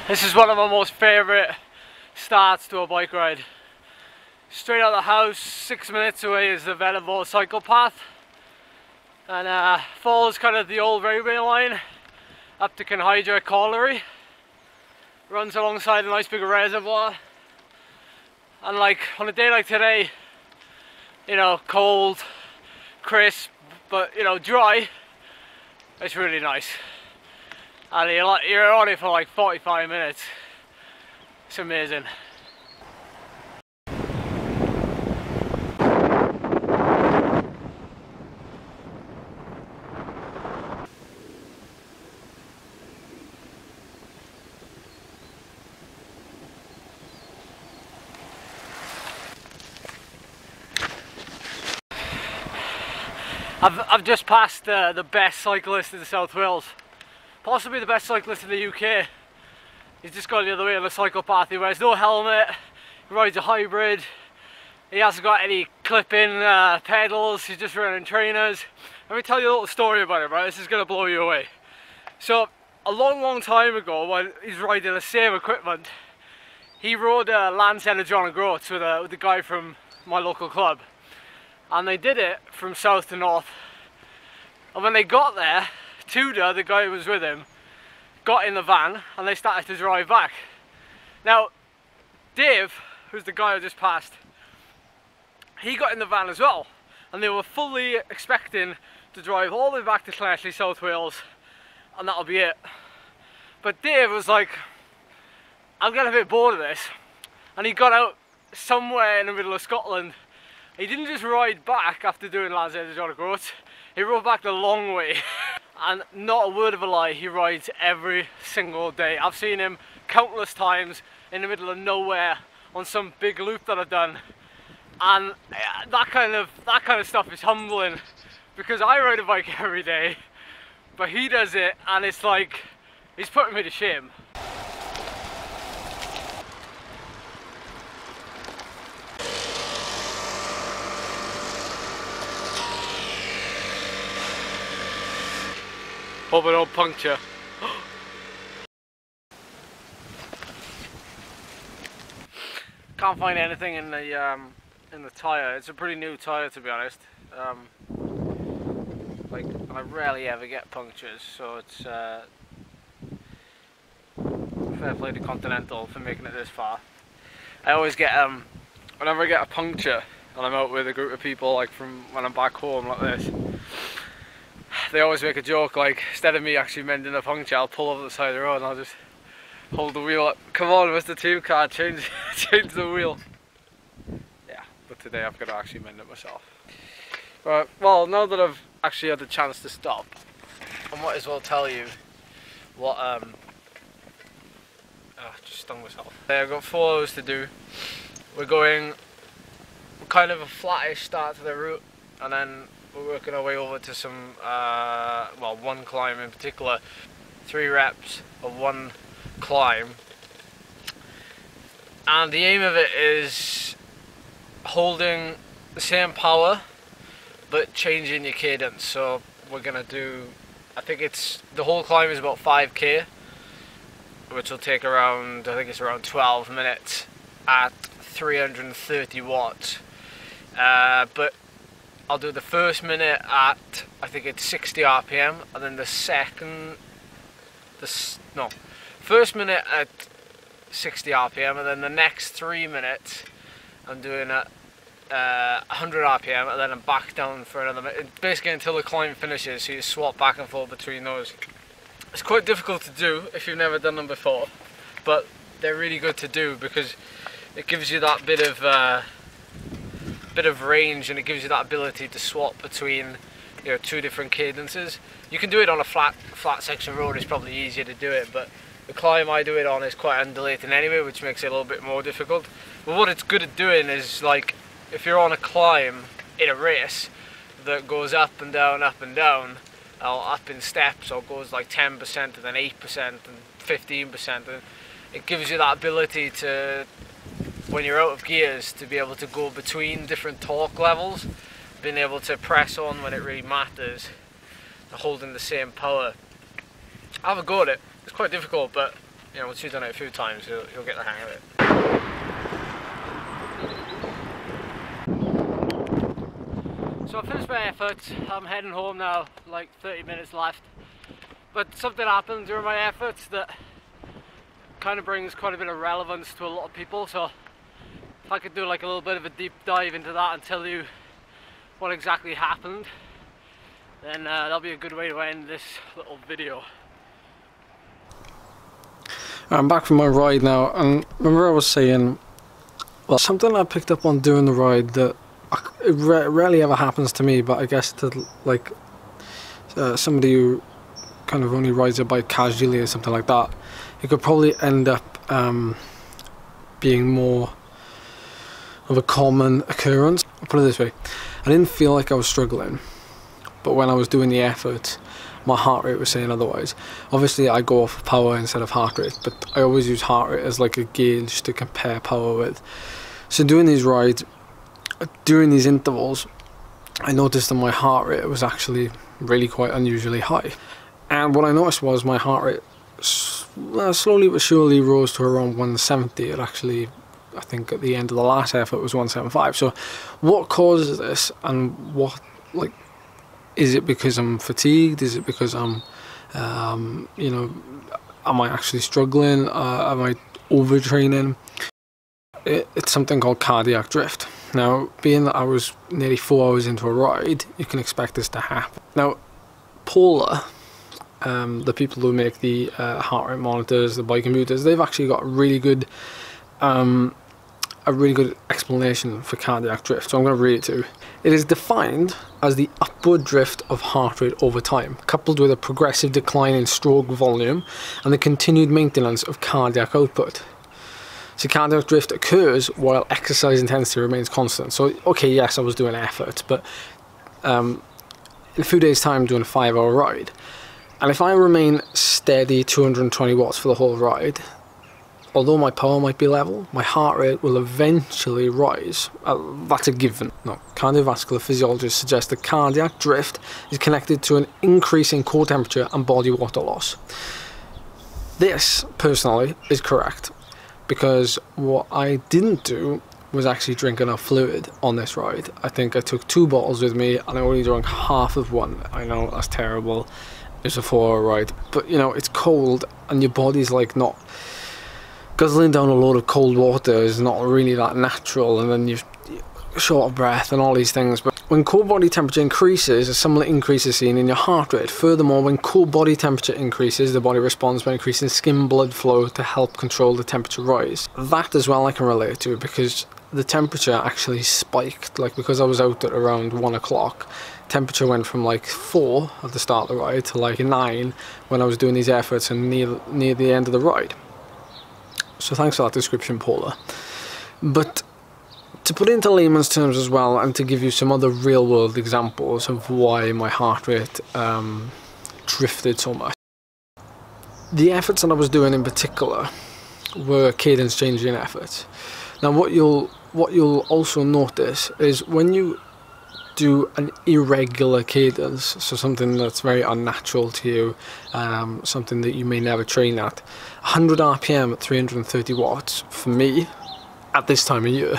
This is one of my most favourite starts to a bike ride. Straight out of the house, 6 minutes away is the Laverack cycle path, and follows kind of the old railway line up to Canhydra Colliery. Runs alongside a nice big reservoir, and like on a day like today, you know, cold, crisp, but you know, dry, it's really nice. And you're on it for like 45 minutes. It's amazing. I've just passed the best cyclist in South Wales. Possibly the best cyclist in the UK. He's just gone the other way on the cycle path. He wears no helmet, he rides a hybrid, he hasn't got any clip-in pedals, he's just running trainers. Let me tell you a little story about him, right? This is going to blow you away. So, a long time ago, while he's riding the same equipment, he rode Lance Energon Groats with a guy from my local club. And they did it from south to north. And when they got there, Tudor, the guy who was with him, got in the van and they started to drive back. Now, Dave, who's the guy I just passed, he got in the van as well. And they were fully expecting to drive all the way back to Clancy, South Wales, and that'll be it. But Dave was like, I'm getting a bit bored of this. And he got out somewhere in the middle of Scotland. He didn't just ride back after doing Lance Energon Groats, he rode back the long way. And not a word of a lie, he rides every single day. I've seen him countless times in the middle of nowhere on some big loop that I've done. And that kind of stuff is humbling, because I ride a bike every day, but he does it and it's like, he's putting me to shame. Hope I don't puncture. Can't find anything in the tyre. It's a pretty new tyre, to be honest. Like, I rarely ever get punctures, so it's fair play to Continental for making it this far. I always get whenever I get a puncture and I'm out with a group of people, like from when I'm back home like this, they always make a joke, like, instead of me actually mending a puncture, I'll pull over the side of the road and I'll just hold the wheel up. Come on, Mr. Team Car, change the wheel. Yeah, but today I've got to actually mend it myself. Right, well, now that I've actually had the chance to stop, I might as well tell you what, just stung myself. I've got 4 hours to do. We're going kind of a flattish start to the route, and then we're working our way over to some, well, one climb in particular. 3 reps of one climb. And the aim of it is holding the same power, but changing your cadence. So we're going to do, I think the whole climb is about 5k, which will take around, I think it's around 12 minutes at 330 watts. But I'll do the first minute at, I think it's 60 RPM, and then first minute at 60 RPM, and then the next 3 minutes I'm doing at 100 RPM, and then I'm back down for another minute, basically until the climb finishes, so you swap back and forth between those. It's quite difficult to do if you've never done them before, but they're really good to do because it gives you that bit of range, and it gives you that ability to swap between, you know, 2 different cadences. You can do it on a flat section road, it's probably easier to do it, but the climb I do it on is quite undulating anyway, which makes it a little bit more difficult. But what it's good at doing is, like, if you're on a climb in a race that goes up and down, or up in steps, or goes like 10% and then 8% and 15%, and it gives you that ability to, when you're out of gears, to be able to go between different torque levels, being able to press on when it really matters, holding the same power. Have a go at it. It's quite difficult, but you know, once you've done it a few times, you'll get the hang of it. So I finished my effort. I'm heading home now, like 30 minutes left. But something happened during my efforts that kind of brings quite a bit of relevance to a lot of people. So if I could do like a little bit of a deep dive into that and tell you what exactly happened, then that'll be a good way to end this little video. I'm back from my ride now, and remember I was saying, well, something I picked up on during the ride that it rarely ever happens to me, but I guess to like somebody who kind of only rides a bike casually or something like that, it could probably end up being more of a common occurrence. I'll put it this way, I didn't feel like I was struggling, but when I was doing the effort, my heart rate was saying otherwise. Obviously I go off power instead of heart rate, but I always use heart rate as like a gauge to compare power with. So doing these rides, during these intervals, I noticed that my heart rate was actually really quite unusually high. And what I noticed was my heart rate slowly but surely rose to around 170. It actually, I think at the end of the last effort, was 175. So what causes this, and what, like, is it because I'm fatigued? Is it because I'm, you know, am I actually struggling? Am I overtraining? It's something called cardiac drift. Now, being that I was nearly 4 hours into a ride, you can expect this to happen. Now, Polar, the people who make the heart rate monitors, the bike computers, they've actually got a really good explanation for cardiac drift. So I'm going to read it to you. It is defined as the upward drift of heart rate over time, coupled with a progressive decline in stroke volume and the continued maintenance of cardiac output. So cardiac drift occurs while exercise intensity remains constant. So, okay, yes, I was doing effort, but in a few days' time, I'm doing a 5-hour ride. And if I remain steady 220 watts for the whole ride, although my power might be level, my heart rate will eventually rise. That's a given. No, cardiovascular physiologists suggest that cardiac drift is connected to an increase in core temperature and body water loss. This, personally, is correct, because what I didn't do was actually drink enough fluid on this ride. I think I took 2 bottles with me and I only drank half of one. I know, that's terrible. It's a 4-hour ride, but you know, it's cold and your body's like not... Guzzling down a load of cold water is not really that natural, and then you're short of breath and all these things. But when core body temperature increases, a similar increase is seen in your heart rate. Furthermore, when core body temperature increases, the body responds by increasing skin blood flow to help control the temperature rise. That as well I can relate to, because the temperature actually spiked. Like, because I was out at around 1 o'clock, temperature went from like 4 at the start of the ride to like 9 when I was doing these efforts and near the end of the ride. So thanks for that description, Paula. But to put it into layman's terms as well, and to give you some other real-world examples of why my heart rate drifted so much. The efforts that I was doing in particular were cadence changing efforts. Now what you'll also notice is when you do an irregular cadence, so something that's very unnatural to you, something that you may never train at, 100 RPM at 330 watts, for me, at this time of year,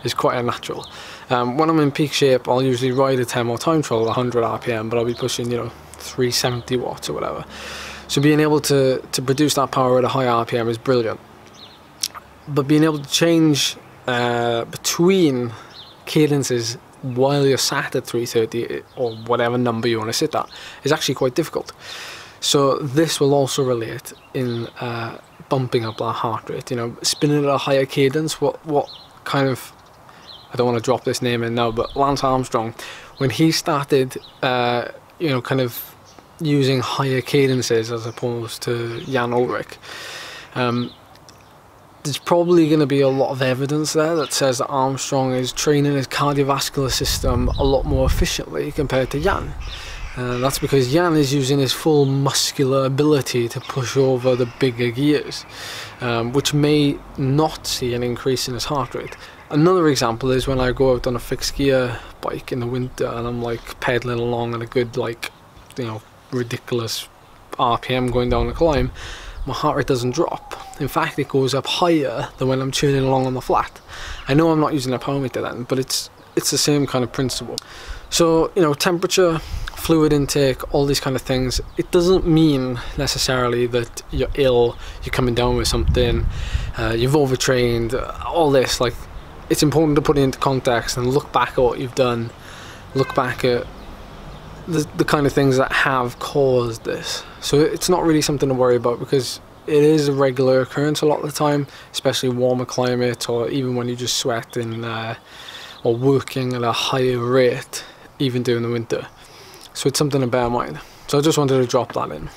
is quite unnatural. When I'm in peak shape, I'll usually ride a 10 more time trial at 100 RPM, but I'll be pushing, you know, 370 watts or whatever. So being able to produce that power at a high RPM is brilliant. But being able to change between cadences while you're sat at 330 or whatever number you want to sit at is actually quite difficult. So this will also relate in bumping up that heart rate, you know, spinning at a higher cadence. What kind of, I don't want to drop this name in now, but Lance Armstrong, when he started you know, kind of using higher cadences as opposed to Jan Ulrich, there's probably going to be a lot of evidence there that says that Armstrong is training his cardiovascular system a lot more efficiently compared to Jan. That's because Jan is using his full muscular ability to push over the bigger gears, which may not see an increase in his heart rate. Another example is when I go out on a fixed gear bike in the winter and I'm like pedaling along at a good, like, you know, ridiculous RPM going down the climb. my heart rate doesn't drop. In fact, it goes up higher than when I'm churning along on the flat. I know I'm not using a power meter then, but it's the same kind of principle. So, you know, temperature, fluid intake, all these kind of things, it doesn't mean necessarily that you're ill, you're coming down with something, you've overtrained, all this. Like, it's important to put it into context and look back at what you've done, look back at the kind of things that have caused this. So it's not really something to worry about, because it is a regular occurrence a lot of the time, especially warmer climates, or even when you just sweat in or working at a higher rate even during the winter. So it's something to bear in mind. So I just wanted to drop that in.